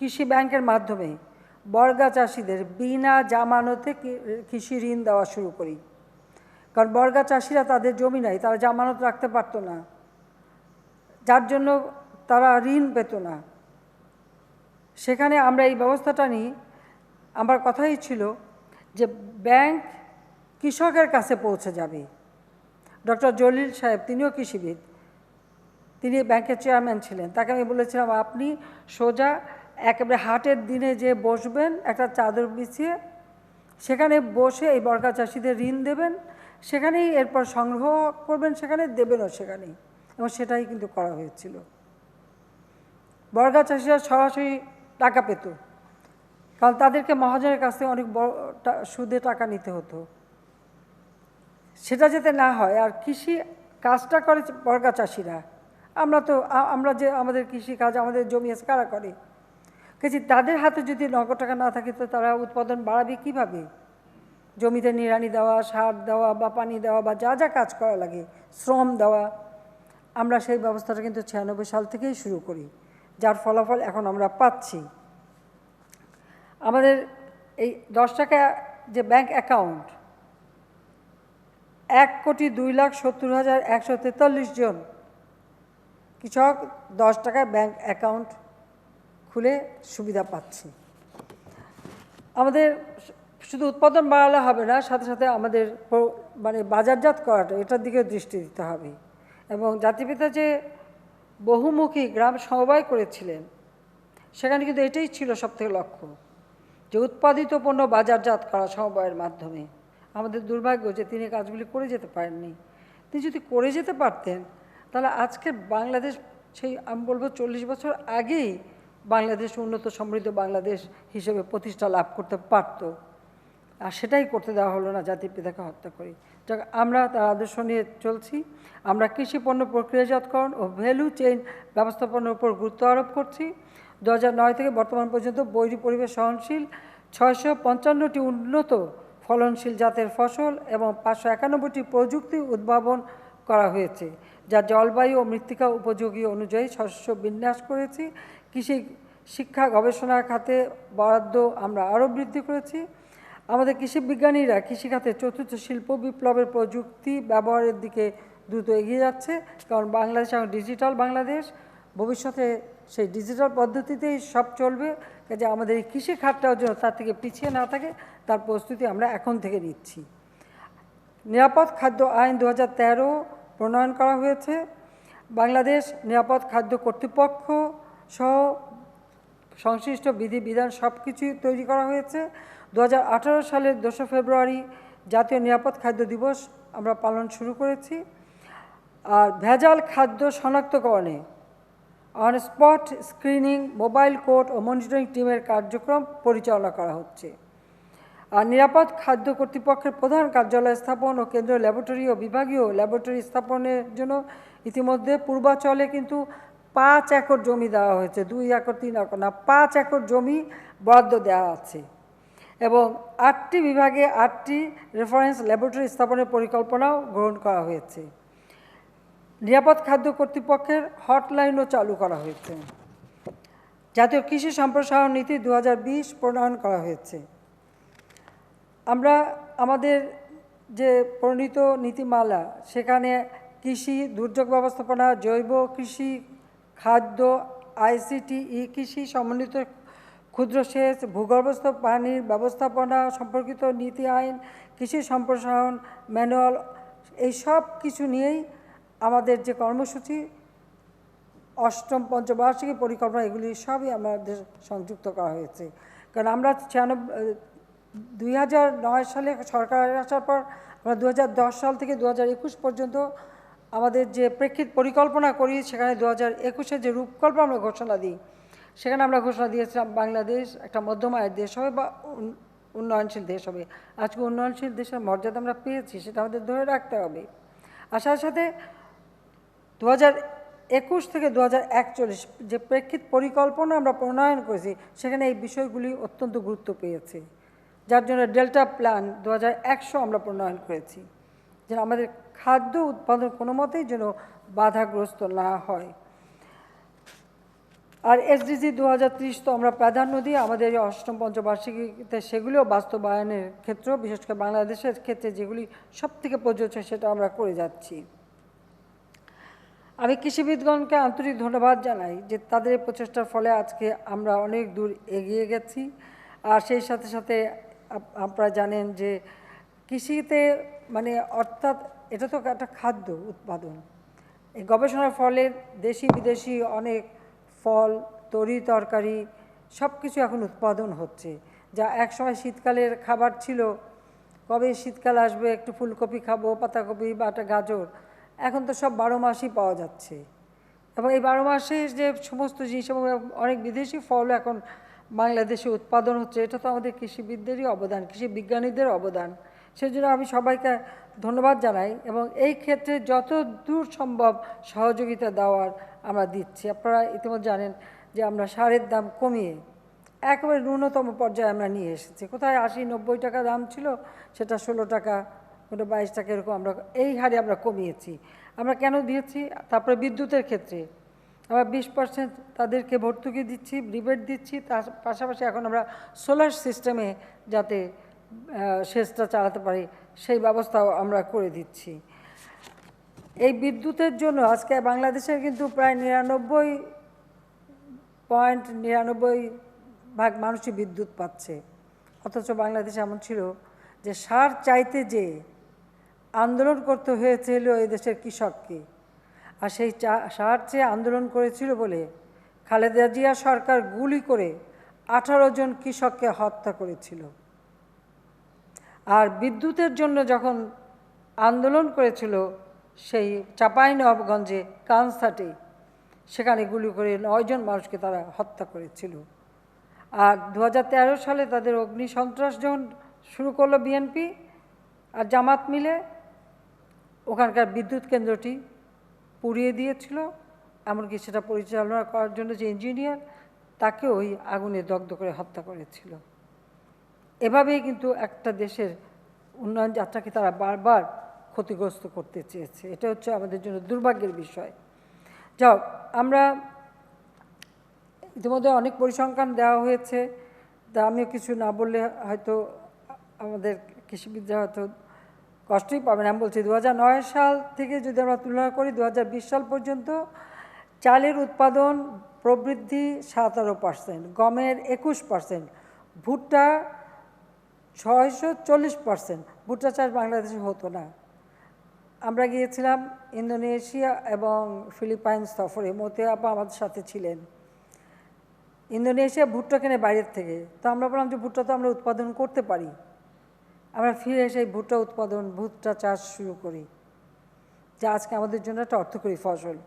কৃষি ব্যাংকের মাধ্যমে বর্গা চাষিদের বিনা জামানতে কৃষি ঋণ দেওয়া শুরু করি। কারণ বর্গা চাষিরা, তাদের জমি নাই, তারা জামানত রাখতে পারতো না, যার জন্য তারা ঋণ পেত না। সেখানে আমরা এই ব্যবস্থাটা নিই। আমার কথাই ছিল যে ব্যাংক কৃষকের কাছে পৌঁছে যাবে। ডক্টর জলিল সাহেব, তিনিও কৃষিবিদ, তিনি ব্যাংকের চেয়ারম্যান ছিলেন, তাকে আমি বলেছিলাম আপনি সোজা একেবারে হাটের দিনে যে বসবেন একটা চাদর বিছিয়ে, সেখানে বসে এই বর্গা চাষিদের ঋণ দেবেন, সেখানেই এরপর সংগ্রহ করবেন, সেখানে দেবেনও সেখানেই। এবং সেটাই কিন্তু করা হয়েছিল। বর্গা চাষিরা সরাসরি টাকা পেত, কারণ তাদেরকে মহাজনের কাছ থেকে অনেক বড় সুদে টাকা নিতে হতো। সেটা যাতে না হয়। আর কৃষি কাজটা করে বর্গা চাষিরা, আমরা যে আমাদের কৃষি কাজ, আমাদের জমি আছে কারা করে, কাজে তাদের হাতে যদি নগদ টাকা না থাকে তো তারা উৎপাদন বাড়াবে কীভাবে? জমিতে নিড়ানি দেওয়া, সার দেওয়া বা পানি দেওয়া বা যা যা কাজ করা লাগে, শ্রম দেওয়া, আমরা সেই ব্যবস্থাটা কিন্তু 96 সাল থেকেই শুরু করি, যার ফলাফল এখন আমরা পাচ্ছি। আমাদের এই 10 টাকা যে ব্যাংক অ্যাকাউন্ট, 1,02,70,143 জন কৃষক 10 টাকায় ব্যাংক অ্যাকাউন্ট খুলে সুবিধা পাচ্ছে। আমাদের শুধু উৎপাদন বাড়ালে হবে না, সাথে সাথে আমাদের মানে বাজারজাত করাটা, এটার দিকে দৃষ্টি দিতে হবে। এবং জাতিপিতা যে বহুমুখী গ্রাম সমবায় করেছিলেন, সেখানে কিন্তু এটাই ছিল সবথেকে লক্ষ্য, যে উৎপাদিত পণ্য বাজারজাত করা সমবায়ের মাধ্যমে। আমাদের দুর্ভাগ্য যে তিনি কাজগুলি করে যেতে পারেননি। তিনি যদি করে যেতে পারতেন তাহলে আজকের বাংলাদেশ, সেই আমি বলবো 40 বছর আগেই বাংলাদেশ উন্নত সমৃদ্ধ বাংলাদেশ হিসেবে প্রতিষ্ঠা লাভ করতে পারত। আর সেটাই করতে দেওয়া হলো না, জাতির পিতাকে হত্যা করি। যাক, আমরা তার আদর্শ নিয়ে চলছি। আমরা কৃষি পণ্য প্রক্রিয়াজাতকরণ ও ভ্যালু চেইন ব্যবস্থাপনার উপর গুরুত্ব আরোপ করছি। 2009 থেকে বর্তমান পর্যন্ত বৈরী পরিবেশ সহনশীল 655টি উন্নত ফলনশীল জাতের ফসল এবং 591টি প্রযুক্তি উদ্ভাবন করা হয়েছে, যা জলবায়ু ও মৃত্তিকা উপযোগী অনুযায়ী শস্য বিন্যাস করেছি। কৃষি শিক্ষা গবেষণা খাতে বরাদ্দ আমরা আরও বৃদ্ধি করেছি। আমাদের কৃষি বিজ্ঞানীরা কৃষিখাতে চতুর্থ শিল্প বিপ্লবের প্রযুক্তি ব্যবহারের দিকে দ্রুত এগিয়ে যাচ্ছে, কারণ বাংলাদেশ এখন ডিজিটাল বাংলাদেশ। ভবিষ্যতে সেই ডিজিটাল পদ্ধতিতেই সব চলবে। কাজে আমাদের এই কৃষি খাতটাও যেন তার থেকে পিছিয়ে না থাকে, তার প্রস্তুতি আমরা এখন থেকে নিচ্ছি। নিরাপদ খাদ্য আইন 2013 প্রণয়ন করা হয়েছে। বাংলাদেশ নিরাপদ খাদ্য কর্তৃপক্ষ সহ সংশ্লিষ্ট বিধিবিধান সব কিছুই তৈরি করা হয়েছে। 2018 সালের 2 ফেব্রুয়ারি জাতীয় নিরাপদ খাদ্য দিবস আমরা পালন শুরু করেছি। আর ভেজাল খাদ্য শনাক্তকরণে on spot screening, mobile court ও মনিটরিং টিমের কার্যক্রম পরিচালনা করা হচ্ছে। আর নিরাপদ খাদ্য কর্তৃপক্ষের প্রধান কার্যালয় স্থাপন ও কেন্দ্রীয় ল্যাবরেটরি ও বিভাগীয় ল্যাবরেটরি স্থাপনের জন্য ইতিমধ্যে পূর্বাচলে কিন্তু 5 একর জমি দেওয়া হয়েছে। 2 একর 3 একর না, 5 একর জমি বরাদ্দ দেওয়া আছে। এবং 8টি বিভাগে 8টি রেফারেন্স ল্যাবরেটরি স্থাপনের পরিকল্পনাও গ্রহণ করা হয়েছে। নিরাপদ খাদ্য কর্তৃপক্ষের হটলাইনও চালু করা হয়েছে। জাতীয় কৃষি সম্প্রসারণ নীতি 2020 প্রণয়ন করা হয়েছে। আমরা আমাদের যে প্রণীত নীতিমালা, সেখানে কৃষি, দুর্যোগ ব্যবস্থাপনা, জৈব কৃষি, খাদ্য, আইসিটি, ই কৃষি, সমন্বিত ক্ষুদ্র সেচ, ভূগর্ভস্থ পানির ব্যবস্থাপনা সম্পর্কিত নীতি আইন, কৃষি সম্প্রসারণ ম্যানুয়াল, এই সব কিছু নিয়েই আমাদের যে কর্মসূচি, 8ম পঞ্চবার্ষিকী পরিকল্পনা, এগুলি সবই আমাদের সংযুক্ত করা হয়েছে। কারণ আমরা 2009 সালে সরকার আসার পর আমরা 2010 সাল থেকে 2021 পর্যন্ত আমাদের যে প্রেক্ষিত পরিকল্পনা করি, সেখানে 2021-এর যে রূপকল্প আমরা ঘোষণা দিই, সেখানে আমরা ঘোষণা দিয়েছিলাম বাংলাদেশ একটা মধ্যম আয়ের দেশ হবে বা উন্নয়নশীল দেশ হবে। আজকে উন্নয়নশীল দেশের মর্যাদা আমরা পেয়েছি, সেটা আমাদের ধরে রাখতে হবে। আর সাথে সাথে 2021 থেকে 2041 যে প্রেক্ষিত পরিকল্পনা আমরা প্রণয়ন করেছি, সেখানে এই বিষয়গুলি অত্যন্ত গুরুত্ব পেয়েছে, যার জন্য ডেল্টা প্ল্যান 2100 আমরা প্রণয়ন করেছি, যেন আমাদের খাদ্য উৎপাদন কোনো মতেই যেন বাধাগ্রস্ত না হয়। আর এসডিজি 2030 তো আমরা প্রাধান্য দিই আমাদের 8ম পঞ্চবার্ষিকীতে, সেগুলিও বাস্তবায়নের ক্ষেত্রে, বিশেষ করে বাংলাদেশের ক্ষেত্রে যেগুলি সবথেকে প্রযোজ্য, সেটা আমরা করে যাচ্ছি। আমি কৃষিবিদগণকে আন্তরিক ধন্যবাদ জানাই যে তাদের এই প্রচেষ্টার ফলে আজকে আমরা অনেক দূর এগিয়ে গেছি। আর সেই সাথে সাথে আপনারা জানেন যে কৃষিতে মানে অর্থাৎ এটা তো একটা খাদ্য উৎপাদন, এই গবেষণার ফলে দেশি বিদেশি অনেক ফল, তরি তরকারি সব কিছু এখন উৎপাদন হচ্ছে, যা একসময় শীতকালের খাবার ছিল, কবে শীতকাল আসবে একটু ফুলকপি খাবো, পাতাকপি বা একটা গাজর, এখন তো সব 12 মাসই পাওয়া যাচ্ছে। এবং এই 12 মাসে যে সমস্ত জিনিস এবং অনেক বিদেশি ফল এখন বাংলাদেশে উৎপাদন হচ্ছে, এটা তো আমাদের কৃষিবিদদেরই অবদান, কৃষি বিজ্ঞানীদের অবদান। সেজন্য আমি সবাইকে ধন্যবাদ জানাই এবং এই ক্ষেত্রে যত দূর সম্ভব সহযোগিতা দেওয়ার আমরা দিচ্ছি। আপনারা ইতিমধ্যে জানেন যে আমরা সারের দাম কমিয়ে একেবারে ন্যূনতম পর্যায়ে আমরা নিয়ে এসেছি। কোথায় 80-90 টাকা দাম ছিল, সেটা 16 টাকা, ওটা 22 টাকা, এরকম আমরা এই হারে আমরা কমিয়েছি। আমরা কেন দিয়েছি? তারপরে বিদ্যুতের ক্ষেত্রে আমরা 20% তাদেরকে ভর্তুকি দিচ্ছি, রিবেট দিচ্ছি। তার পাশাপাশি এখন আমরা সোলার সিস্টেমে যাতে সেচটা চালাতে পারি সেই ব্যবস্থাও আমরা করে দিচ্ছি। এই বিদ্যুতের জন্য আজকে বাংলাদেশের কিন্তু প্রায় 99.99% মানুষই বিদ্যুৎ পাচ্ছে। অথচ বাংলাদেশে এমন ছিল যে সার চাইতে যে আন্দোলন করতে হয়েছিল এই দেশের কৃষককে, আর সেই সার চেয়ে আন্দোলন করেছিল বলে খালেদা জিয়া সরকার গুলি করে 18 জন কৃষককে হত্যা করেছিল। আর বিদ্যুতের জন্য যখন আন্দোলন করেছিল সেই চাঁপাইনবাবগঞ্জে কানসাটে, সেখানে গুলি করে 9 জন মানুষকে তারা হত্যা করেছিল। আর 2013 সালে তাদের অগ্নিসন্ত্রাস যখন শুরু করলো বিএনপি আর জামাত মিলে, ওখানকার বিদ্যুৎ কেন্দ্রটি পুড়িয়ে দিয়েছিল। এমনকি সেটা পরিচালনা করার জন্য যে ইঞ্জিনিয়ার, তাকে ওই আগুনে দগ্ধ করে হত্যা করেছিল। এভাবেই কিন্তু একটা দেশের উন্নয়ন যাত্রাকে তারা বারবার ক্ষতিগ্রস্ত করতে চেয়েছে। এটা হচ্ছে আমাদের জন্য দুর্ভাগ্যের বিষয়। যাও, আমরা ইতিমধ্যে অনেক পরিসংখ্যান দেওয়া হয়েছে, তা আমিও কিছু না বললে হয়তো আমাদের কৃষিবিদরা হয়তো কষ্টই পাবেন। আমি বলছি 2009 সাল থেকে যদি আমরা তুলনা করি 2020 সাল পর্যন্ত চালের উৎপাদন প্রবৃদ্ধি 17%, গমের 21%, ভুট্টা 640%। ভুট্টা চাষ বাংলাদেশে হতো না। আমরা গিয়েছিলাম ইন্দোনেশিয়া এবং ফিলিপাইন সফরে, মতিয়া আপা আমাদের সাথে ছিলেন। ইন্দোনেশিয়া ভুট্টা কেনে বাইরের থেকে, তো আমরা বললাম যে ভুট্টা তো আমরা উৎপাদন করতে পারি। আমরা ফিরে এসে ভুট্টা উৎপাদন, ভুট্টা চাষ শুরু করি, যা আজকে আমাদের জন্য একটা অর্থকরী ফসল।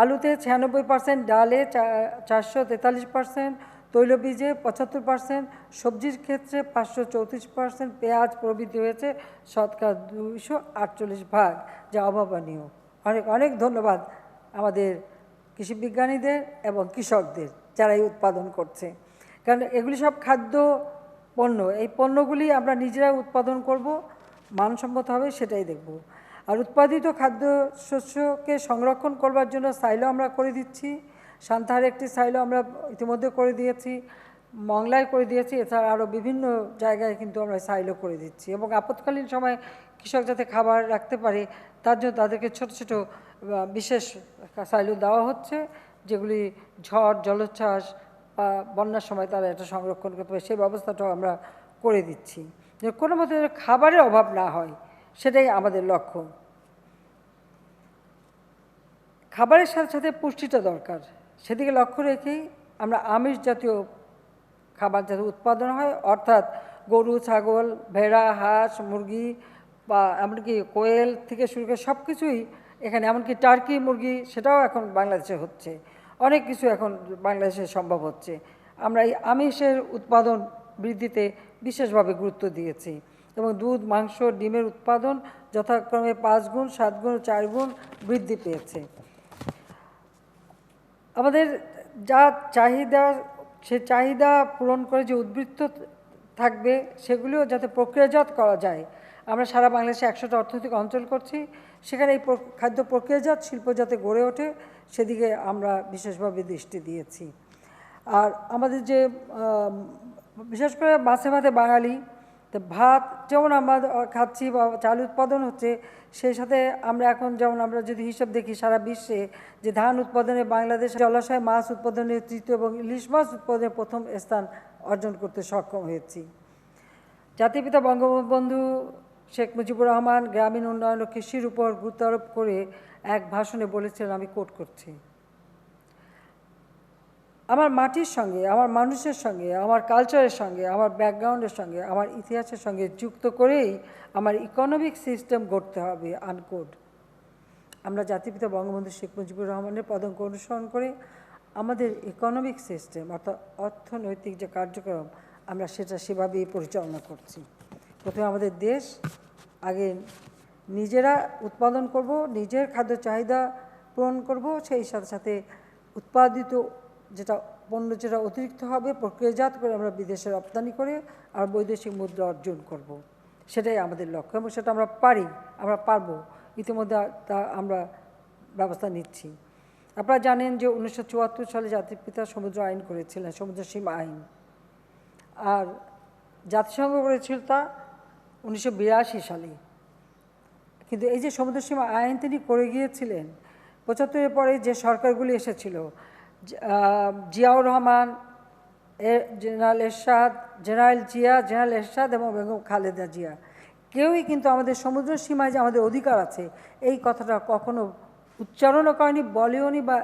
আলুতে 96%, ডালে 443%, তৈলবীজে 75%, সবজির ক্ষেত্রে 534%, পেঁয়াজ প্রভৃতি হয়েছে 248%, যা অভাবনীয়। অনেক অনেক ধন্যবাদ আমাদের কৃষিবিজ্ঞানীদের এবং কৃষকদের যারা এই উৎপাদন করছে, কারণ এগুলি সব খাদ্য পণ্য। এই পণ্যগুলি আমরা নিজেরা উৎপাদন করব, মানসম্মত হবে সেটাই দেখব। আর উৎপাদিত খাদ্যশস্যকে সংরক্ষণ করবার জন্য সাইলো আমরা করে দিচ্ছি। সান্তাহারে একটি সাইলো আমরা ইতিমধ্যে করে দিয়েছি, মংলায় করে দিয়েছি, এছাড়া আরও বিভিন্ন জায়গায় কিন্তু আমরা সাইলো করে দিচ্ছি। এবং আপৎকালীন সময় কৃষক যাতে খাবার রাখতে পারে তার জন্য তাদেরকে ছোট ছোট বিশেষ সাইলো দেওয়া হচ্ছে, যেগুলি ঝড়, জলোচ্ছ্বাস বা বন্যার সময় তারা এটা সংরক্ষণ করতে পারে, সেই ব্যবস্থাটাও আমরা করে দিচ্ছি, যে কোনো মতে খাবারের অভাব না হয়, সেটাই আমাদের লক্ষ্য। খাবারের সাথে সাথে পুষ্টিটা দরকার, সেদিকে লক্ষ্য রেখেই আমরা আমিষ জাতীয় খাবার যাতে উৎপাদন হয়, অর্থাৎ গরু, ছাগল, ভেড়া, হাঁস, মুরগি বা এমনকি কোয়েল থেকে শুরু করে সব কিছুই এখানে, এমনকি টার্কি মুরগি, সেটাও এখন বাংলাদেশে হচ্ছে। অনেক কিছু এখন বাংলাদেশে সম্ভব হচ্ছে। আমরা এই আমিষের উৎপাদন বৃদ্ধিতে বিশেষভাবে গুরুত্ব দিয়েছি এবং দুধ, মাংস, ডিমের উৎপাদন যথাক্রমে 5 গুণ, 7 গুণ, 4 গুণ বৃদ্ধি পেয়েছে। আমাদের যা চাহিদা, সে চাহিদা পূরণ করে যে উদ্বৃত্ত থাকবে সেগুলিও যাতে প্রক্রিয়াজাত করা যায়। আমরা সারা বাংলাদেশে 100টা অর্থনৈতিক অঞ্চল করছি, সেখানে এই খাদ্য প্রক্রিয়াজাত শিল্প যাতে গড়ে ওঠে সেদিকে আমরা বিশেষভাবে দৃষ্টি দিয়েছি। আর আমাদের যে বিশেষ করে মাছে ভাতে বাঙালি, তো ভাত যেমন আমরা খাচ্ছি বা চাল উৎপাদন হচ্ছে, সেই সাথে আমরা এখন যেমন আমরা যদি হিসাব দেখি সারা বিশ্বে যে ধান উৎপাদনে বাংলাদেশ জলাশয় মাছ উৎপাদনে তৃতীয় এবং ইলিশ মাছ উৎপাদনে প্রথম স্থান অর্জন করতে সক্ষম হয়েছি। জাতিপিতা বঙ্গবন্ধু শেখ মুজিবুর রহমান গ্রামীণ উন্নয়ন ও কৃষির উপর গুরুত্ব আরোপ করে এক ভাষণে বলেছিলেন, আমি কোট করছি, আমার মাটির সঙ্গে, আমার মানুষের সঙ্গে, আমার কালচারের সঙ্গে, আমার ব্যাকগ্রাউন্ডের সঙ্গে, আমার ইতিহাসের সঙ্গে যুক্ত করেই আমার ইকোনমিক সিস্টেম গড়তে হবে, আনকোড। আমরা জাতিপিতা বঙ্গবন্ধু শেখ মুজিবুর রহমানের পদাঙ্ক অনুসরণ করে আমাদের ইকোনমিক সিস্টেম অর্থাৎ অর্থনৈতিক যে কার্যক্রম আমরা সেটা সেভাবেই পরিচালনা করছি। প্রথমে আমাদের দেশ, আগে নিজেরা উৎপাদন করব, নিজের খাদ্য চাহিদা পূরণ করব, সেই সাথে সাথে উৎপাদিত যেটা পণ্য যেটা অতিরিক্ত হবে প্রক্রিয়াজাত করে আমরা বিদেশে রপ্তানি করে আর বৈদেশিক মুদ্রা অর্জন করব। সেটাই আমাদের লক্ষ্য এবং সেটা আমরা পারি, আমরা পারবো। ইতিমধ্যে তা আমরা ব্যবস্থা নিচ্ছি। আপনারা জানেন যে 1974 সালে জাতির পিতা সমুদ্র আইন করেছিলেন, সমুদ্র সীমা আইন, আর জাতিসংঘ করেছিল তা 1982 সালে। কিন্তু এই যে সমুদ্র সীমা আইন তিনি করে গিয়েছিলেন 75-এর পরে যে সরকারগুলি এসেছিল, জিয়াউর রহমান, জেনারেল এরশাদ, জেনারেল এরশাদ এবং বেগম খালেদা জিয়া, কেউই কিন্তু আমাদের সমুদ্র সীমায় যে আমাদের অধিকার আছে এই কথাটা কখনো উচ্চারণও করেনি, বলেওনি, বা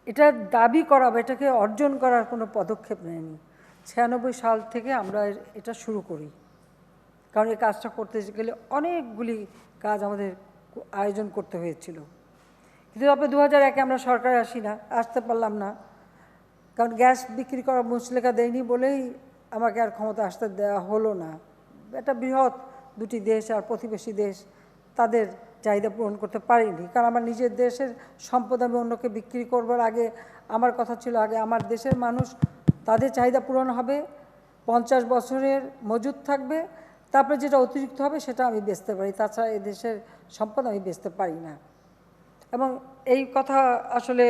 এটা দাবি করা বা এটাকে অর্জন করার কোনো পদক্ষেপ নেয়নি। 96 সাল থেকে আমরা এটা শুরু করি, কারণ এই কাজটা করতে গেলে অনেকগুলি কাজ আমাদের আয়োজন করতে হয়েছিল। কিন্তু তারপরে 2001-এ আমরা সরকারে আসতে পারলাম না, কারণ গ্যাস বিক্রি করার মুচলেখা দেয়নি বলেই আমাকে আর ক্ষমতা আসতে দেওয়া হলো না। এটা বৃহৎ দুটি দেশ আর প্রতিবেশী দেশ, তাদের চাহিদা পূরণ করতে পারিনি, কারণ আমার নিজের দেশের সম্পদ আমি অন্যকে বিক্রি করবার আগে আমার কথা ছিল আগে আমার দেশের মানুষ তাদের চাহিদা পূরণ হবে, 50 বছরের মজুদ থাকবে, তারপরে যেটা অতিরিক্ত হবে সেটা আমি বেচতে পারি, তাছাড়া এই দেশের সম্পদ আমি বেচতে পারি না। এবং এই কথা আসলে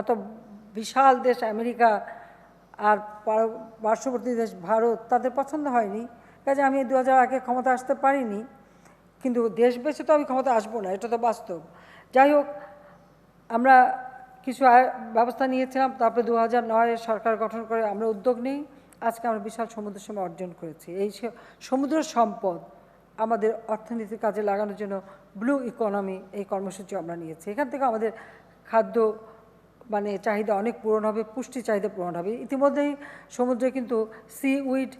এত বিশাল দেশ আমেরিকা আর পার্শ্ববর্তী দেশ ভারত তাদের পছন্দ হয়নি, কাজে আমি 2001-এ ক্ষমতা আসতে পারিনি। কিন্তু দেশ বেঁচে তো আমি ক্ষমতা আসবো না, এটা তো বাস্তব। যাই হোক, আমরা কিছু ব্যবস্থা নিয়েছিলাম, তারপরে 2009-এ সরকার গঠন করে আমরা উদ্যোগ নিই, আজকে আমরা বিশাল সমুদ্র সীমা অর্জন করেছি। এই সমুদ্র সম্পদ আমাদের অর্থনীতির কাজে লাগানোর জন্য ব্লু ইকোনমি এই কর্মসূচি আমরা নিয়েছি। এখান থেকে আমাদের খাদ্য চাহিদা অনেক পূরণ হবে, পুষ্টি চাহিদা পূরণ হবে। ইতিমধ্যেই সমুদ্রে কিন্তু সি উইড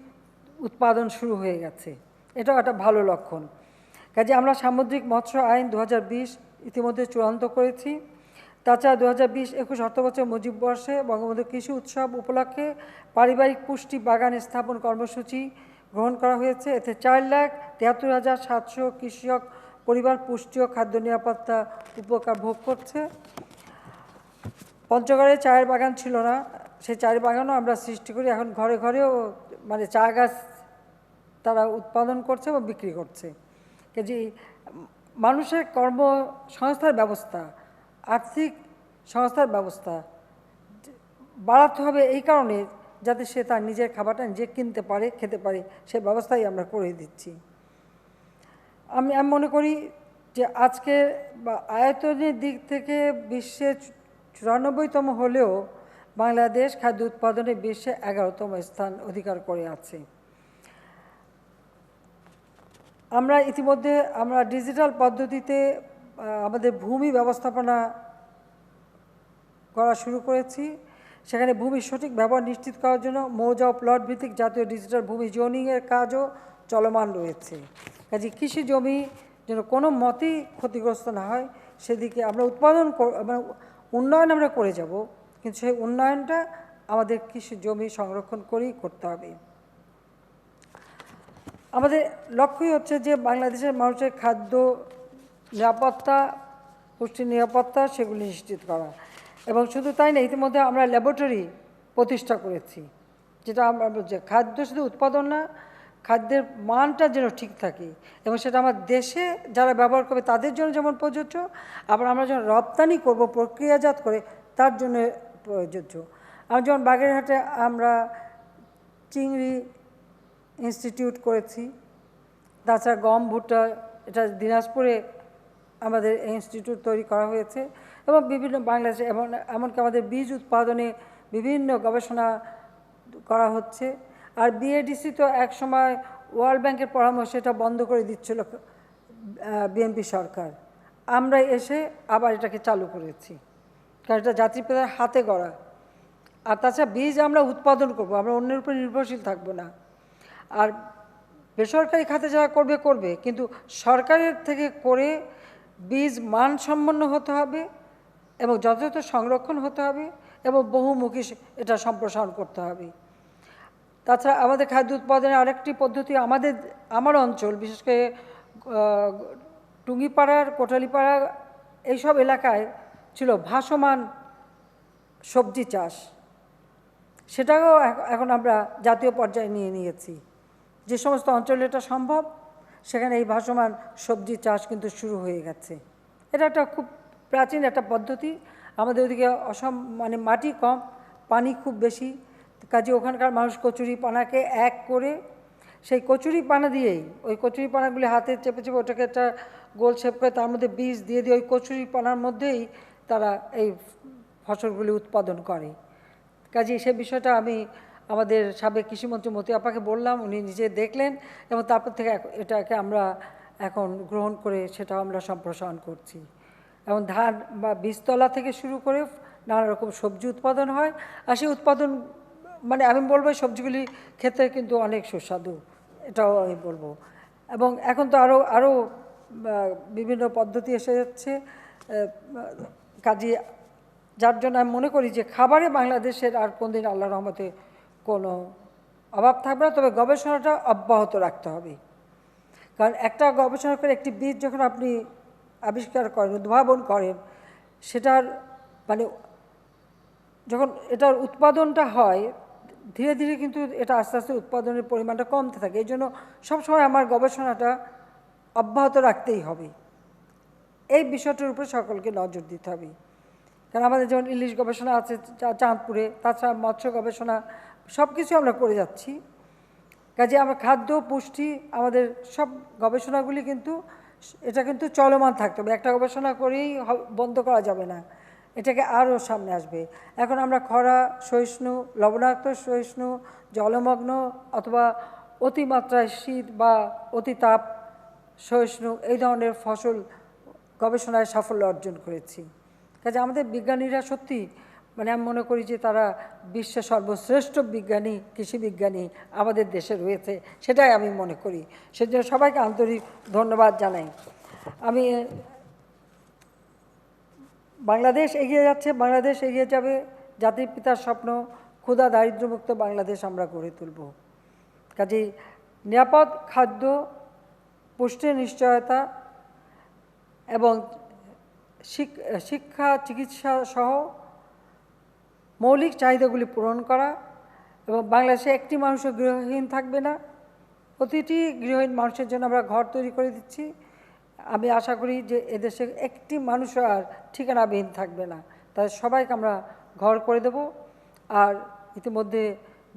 উৎপাদন শুরু হয়ে গেছে, এটাও একটা ভালো লক্ষণ। কাজে আমরা সামুদ্রিক মৎস্য আইন 2020 ইতিমধ্যে চূড়ান্ত করেছি। তাছাড়া 2020-21 অর্থবছর মুজিব বর্ষে বঙ্গবন্ধু কৃষি উৎসব উপলক্ষে পারিবারিক পুষ্টি বাগান স্থাপন কর্মসূচি গ্রহণ করা হয়েছে। এতে 4,73,700 কৃষক পরিবার পুষ্টি ও খাদ্য নিরাপত্তা উপকার ভোগ করছে। পঞ্চগড়ে চায়ের বাগান ছিল না, সেই চায়ের বাগানও আমরা সৃষ্টি করি, এখন ঘরে ঘরেও চা গাছ তারা উৎপাদন করছে এবং বিক্রি করছে। কাজে মানুষের কর্মসংস্থার ব্যবস্থা, আর্থিক সংস্থার ব্যবস্থা বাড়াতে হবে এই কারণে যাতে সে তার নিজের খাবারটা নিজে কিনতে পারে, খেতে পারে, সে ব্যবস্থাই আমরা করে দিচ্ছি। আমি মনে করি যে আজকে আয়তনের দিক থেকে বিশ্বের 94তম হলেও বাংলাদেশ খাদ্য উৎপাদনে বিশ্বে 11তম স্থান অধিকার করে আছে। আমরা ইতিমধ্যে ডিজিটাল পদ্ধতিতে আমাদের ভূমি ব্যবস্থাপনা করা শুরু করেছি। সেখানে ভূমির সঠিক ব্যবহার নিশ্চিত করার জন্য মৌজা ও প্লট ভিত্তিক জাতীয় ডিজিটাল ভূমি জোনিংয়ের কাজও চলমান রয়েছে। কাজে কৃষি জমি যেন কোনো মতেই ক্ষতিগ্রস্ত না হয় সেদিকে আমরা উন্নয়ন আমরা করে যাব, কিন্তু সেই উন্নয়নটা আমাদের কৃষি জমি সংরক্ষণ করেই করতে হবে। আমাদের লক্ষ্যই হচ্ছে যে বাংলাদেশের মানুষের খাদ্য নিরাপত্তা, পুষ্টি নিরাপত্তা সেগুলি নিশ্চিত করা। এবং শুধু তাই না, ইতিমধ্যে আমরা ল্যাবরেটরি প্রতিষ্ঠা করেছি, যেটা আমরা খাদ্য শুধু উৎপাদন না, খাদ্যের মানটা যেন ঠিক থাকে এবং সেটা আমার দেশে যারা ব্যবহার করবে তাদের জন্য যেমন প্রযোজ্য, আবার আমরা যখন রপ্তানি করব প্রক্রিয়াজাত করে তার জন্য প্রযোজ্য। আর যেমন বাগেরহাটে আমরা চিংড়ি ইনস্টিটিউট করেছি, তাছাড়া গম ভুট্টা এটা দিনাজপুরে আমাদের ইনস্টিটিউট তৈরি করা হয়েছে এবং বিভিন্ন বাংলাদেশে এমনকি আমাদের বীজ উৎপাদনে বিভিন্ন গবেষণা করা হচ্ছে। আর বিএডিসি তো একসময় ওয়ার্ল্ড ব্যাংকের পরামর্শে এটা বন্ধ করে দিচ্ছিল বিএনপি সরকার, আমরা এসে আবার এটাকে চালু করেছি, কারণ এটা জাতির পিতার হাতে গড়া। আর তাছাড়া বীজ আমরা উৎপাদন করব, আমরা অন্যের উপর নির্ভরশীল থাকব না। আর বেসরকারি খাতে যারা করবে, কিন্তু সরকারের থেকে করে বীজ মানসম্পন্ন হতে হবে এবং যথাযথ সংরক্ষণ হতে হবে এবং বহুমুখী এটা সম্প্রসারণ করতে হবে। তাছাড়া আমাদের খাদ্য উৎপাদনের আরেকটি পদ্ধতি আমার অঞ্চল বিশেষ করে টুঙ্গিপাড়ার কোটালীপাড়া এইসব এলাকায় ছিল ভাসমান সবজি চাষ। সেটাও এখন আমরা জাতীয় পর্যায়ে নিয়ে নিয়েছি। যে সমস্ত অঞ্চলে এটা সম্ভব সেখানে এই ভাসমান সবজি চাষ কিন্তু শুরু হয়ে গেছে। এটা একটা খুব প্রাচীন একটা পদ্ধতি। আমাদের ওদিকে মানে মাটি কম, পানি খুব বেশি, কাজে ওখানকার মানুষ কচুরি পানাকে এক করে সেই কচুরি পানা দিয়েই ওই কচুরি পানাগুলি হাতে চেপে চেপে ওটাকে একটা গোল শেপ করে তার মধ্যে বীজ দিয়ে ওই কচুরি পানার মধ্যেই তারা এই ফসলগুলি উৎপাদন করে। কাজে সে বিষয়টা আমি আমাদের সাবেক কৃষিমন্ত্রী মতি আপাকে বললাম, উনি নিজে দেখলেন এবং তারপর থেকে এটাকে আমরা এখন গ্রহণ করে সেটাও আমরা সম্প্রসারণ করছি। এবং ধান বা বীজতলা থেকে শুরু করে নানা রকম সবজি উৎপাদন হয়। আর সেই উৎপাদন মানে আমি বলবো সবজিগুলি খেতে কিন্তু অনেক সুস্বাদু, এটাও আমি বলবো। এবং এখন তো আরও বিভিন্ন পদ্ধতি এসে যাচ্ছে, কাজে যার জন্য আমি মনে করি যে খাবারে বাংলাদেশের আর কোনদিন আল্লাহর রহমতে কোনো অভাব থাকবে না। তবে গবেষণাটা অব্যাহত রাখতে হবে, কারণ একটা গবেষণা করে একটি বীজ যখন আপনি আবিষ্কার করেন, উদ্ভাবন করেন, সেটার মানে যখন এটার উৎপাদনটা হয় ধীরে ধীরে কিন্তু এটা আস্তে আস্তে উৎপাদনের পরিমাণটা কমতে থাকে। এই জন্য সবসময় আমার গবেষণাটা অব্যাহত রাখতেই হবে। এই বিষয়টার উপরে সকলকে নজর দিতে হবে। কারণ আমাদের যেমন ইলিশ গবেষণা আছে চাঁদপুরে, তাছাড়া মৎস্য গবেষণা, সব কিছু আমরা করে যাচ্ছি। কাজে আমরা খাদ্য পুষ্টি আমাদের সব গবেষণাগুলি কিন্তু এটা কিন্তু চলমান থাকতে হবে। একটা গবেষণা করেই বন্ধ করা যাবে না, এটাকে আরও সামনে আসবে। এখন আমরা খরা সহিষ্ণু, লবণাক্ত সহিষ্ণু, জলমগ্ন অথবা অতিমাত্রায় শীত বা অতিতাপ সহিষ্ণু এই ধরনের ফসল গবেষণায় সাফল্য অর্জন করেছি। কাজে আমাদের বিজ্ঞানীরা সত্যি মানে আমি মনে করি যে তারা বিশ্বের সর্বশ্রেষ্ঠ বিজ্ঞানী, কৃষি বিজ্ঞানী আমাদের দেশে রয়েছে, সেটাই আমি মনে করি। সেজন্য সবাইকে আন্তরিক ধন্যবাদ জানাই। আমি বাংলাদেশ এগিয়ে যাচ্ছে, বাংলাদেশ এগিয়ে যাবে, জাতির পিতার স্বপ্ন ক্ষুধা দারিদ্র্যমুক্ত বাংলাদেশ আমরা গড়ে তুলব। কাজেই নিরাপদ খাদ্য, পুষ্টির নিশ্চয়তা এবং শিক্ষা চিকিৎসা সহ মৌলিক চাহিদাগুলি পূরণ করা এবং বাংলাদেশে একটি মানুষও গৃহহীন থাকবে না। প্রতিটি গৃহহীন মানুষের জন্য আমরা ঘর তৈরি করে দিচ্ছি। আমি আশা করি যে এদেশে একটি মানুষও আর ঠিকানাবিহীন থাকবে না, তাদের সবাইকে আমরা ঘর করে দেব। আর ইতিমধ্যে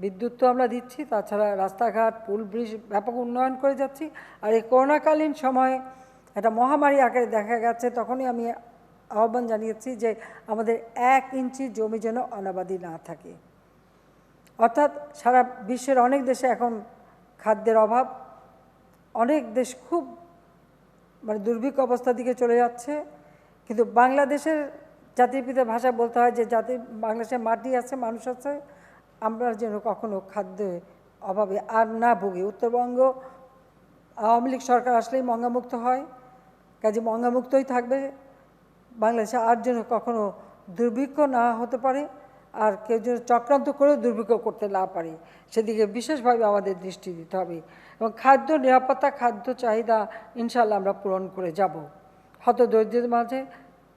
বিদ্যুৎ তো আমরা দিচ্ছি, তাছাড়া রাস্তাঘাট পুল ব্রিজ ব্যাপক উন্নয়ন করে যাচ্ছি। আর এই করোনাকালীন সময়ে একটা মহামারী আকারে দেখা গেছে, তখনই আমি আহ্বান জানিয়েছি যে আমাদের 1 ইঞ্চি জমি যেন অনাবাদি না থাকে। অর্থাৎ সারা বিশ্বের অনেক দেশে এখন খাদ্যের অভাব, অনেক দেশ খুব মানে দুর্ভিক্ষ অবস্থার দিকে চলে যাচ্ছে। কিন্তু বাংলাদেশের জাতির পিতার ভাষায় বলতে হয় যে বাংলাদেশে মাটি আছে, মানুষ আছে, আমরা যেন কখনো খাদ্যের অভাবে আর না ভুগি। উত্তরবঙ্গ আওয়ামী লীগ সরকার আসলেই মঙ্গামুক্ত হয়, কাজে মঙ্গামুক্তই থাকবে। বাংলাদেশে আর যেন কখনো দুর্ভিক্ষ না হতে পারে, আর কেউ যেন চক্রান্ত করেও দুর্ভিক্ষ করতে না পারে, সেদিকে বিশেষভাবে আমাদের দৃষ্টি দিতে হবে। এবং খাদ্য নিরাপত্তা, খাদ্য চাহিদা ইনশাল্লাহ আমরা পূরণ করে যাব। হতদরিদ্রদের মাঝে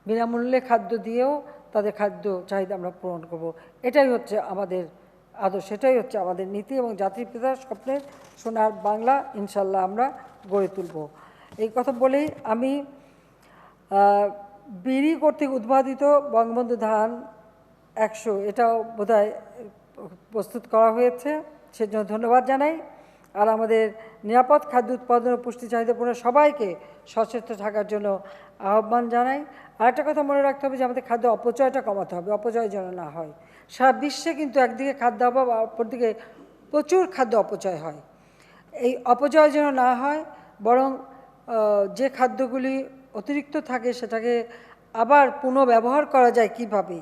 বিনামূল্যে খাদ্য দিয়েও তাদের খাদ্য চাহিদা আমরা পূরণ করব। এটাই হচ্ছে আমাদের আদর্শ, এটাই হচ্ছে আমাদের নীতি এবং জাতির পিতার স্বপ্নের সোনার বাংলা ইনশাল্লাহ আমরা গড়ে তুলব। এই কথা বলেই আমি বিড়ি কর্তৃক উদ্ভাবিত বঙ্গবন্ধু ধান 100 এটাও বোধহয় প্রস্তুত করা হয়েছে, সেজন্য ধন্যবাদ জানাই। আর আমাদের নিরাপদ খাদ্য উৎপাদন ও পুষ্টি চাহিদা পূরণে সবাইকে সচেতন থাকার জন্য আহ্বান জানাই। আরেকটা কথা মনে রাখতে হবে যে আমাদের খাদ্য অপচয়টা কমাতে হবে, অপচয় যেন না হয়। সারা বিশ্বে কিন্তু একদিকে খাদ্য অভাব, অপরদিকে প্রচুর খাদ্য অপচয় হয়। এই অপচয় যেন না হয়, বরং যে খাদ্যগুলি অতিরিক্ত থাকে সেটাকে আবার পুনঃব্যবহার করা যায় কিভাবে,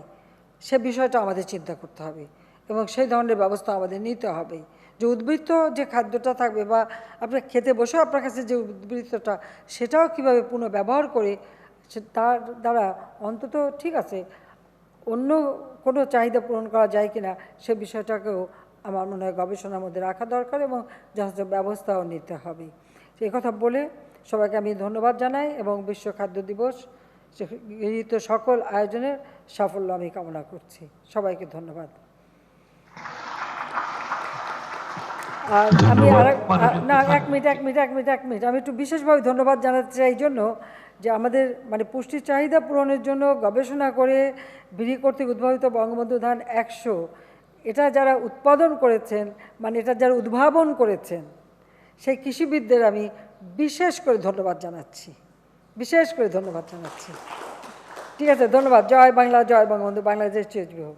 সে বিষয়টা আমাদের চিন্তা করতে হবে এবং সেই ধরনের ব্যবস্থা আমাদের নিতে হবে। যে উদ্বৃত্ত যে খাদ্যটা থাকবে বা আপনার খেতে বসেও আপনার কাছে যে উদ্বৃত্তটা, সেটাও কীভাবে পুনঃব্যবহার করে তার দ্বারা অন্তত ঠিক আছে অন্য কোনো চাহিদা পূরণ করা যায় কিনা সে বিষয়টাকেও আমার মনে হয় গবেষণার মধ্যে রাখা দরকার এবং যথাযথ ব্যবস্থাও নিতে হবে। এই কথা বলে সবাইকে আমি ধন্যবাদ জানাই এবং বিশ্ব খাদ্য দিবস গৃহীত সকল আয়োজনের সাফল্য আমি কামনা করছি। সবাইকে ধন্যবাদ। আর আমি না এক মিনিট আমি একটু বিশেষভাবে ধন্যবাদ জানাতে চাই এই জন্য যে আমাদের মানে পুষ্টির চাহিদা পূরণের জন্য গবেষণা করে বিড়ি কর্তৃক উদ্ভাবিত বঙ্গবন্ধু ধান 100 এটা যারা উৎপাদন করেছেন, মানে এটা যারা উদ্ভাবন করেছেন, সেই কৃষিবিদদের আমি বিশেষ করে ধন্যবাদ জানাচ্ছি। ঠিক আছে, ধন্যবাদ। জয় বাংলা, জয় বঙ্গবন্ধু, বাংলাদেশ চিরজীবী হোক।